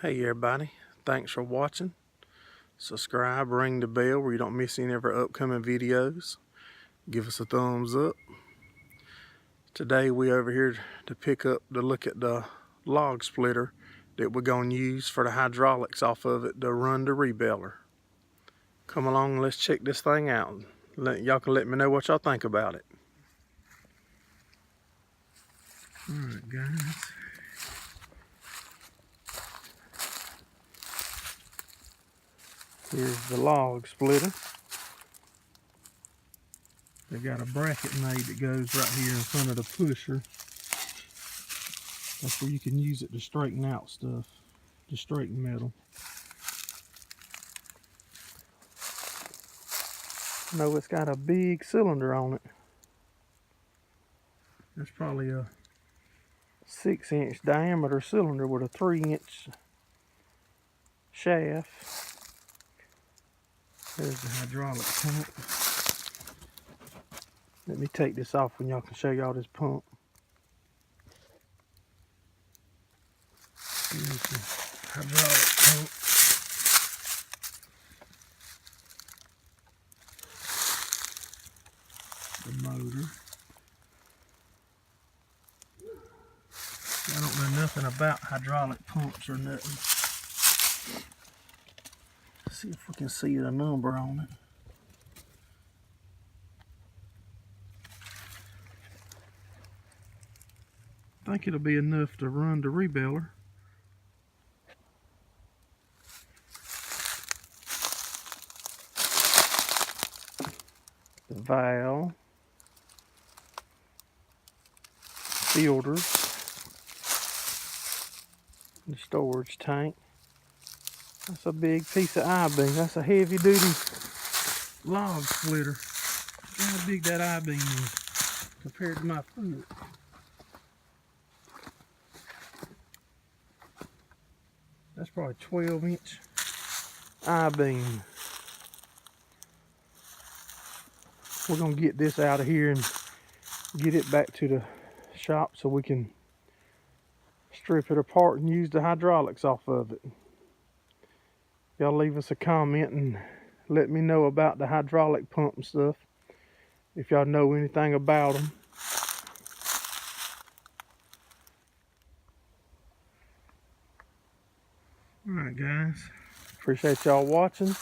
Hey everybody, thanks for watching. Subscribe, ring the bell where you don't miss any of our upcoming videos. Give us a thumbs up. Today we over here to look at the log splitter that we're going to use for the hydraulics off of it to run the Rebaler. Come along and let's check this thing out. Y'all can let me know what y'all think about it. Alright guys. Here's the log splitter. They got a bracket made that goes right here in front of the pusher. That's where you can use it to straighten out stuff, to straighten metal. No, it's got a big cylinder on it. That's probably a 6-inch diameter cylinder with a 3-inch shaft. There's the hydraulic pump. Let me take this off and y'all can show y'all this pump. Here's the hydraulic pump. The motor. I don't know nothing about hydraulic pumps or nothing. Let's see if we can see the number on it. I think it'll be enough to run the Rebaler. The valve, filters, the storage tank. That's a big piece of I-beam. That's a heavy duty log splitter. Look how big that I-beam is compared to my foot. That's probably 12-inch I-beam. We're gonna get this out of here and get it back to the shop so we can strip it apart and use the hydraulics off of it. Y'all leave us a comment and let me know about the hydraulic pump and stuff, if y'all know anything about them. Alright guys, appreciate y'all watching.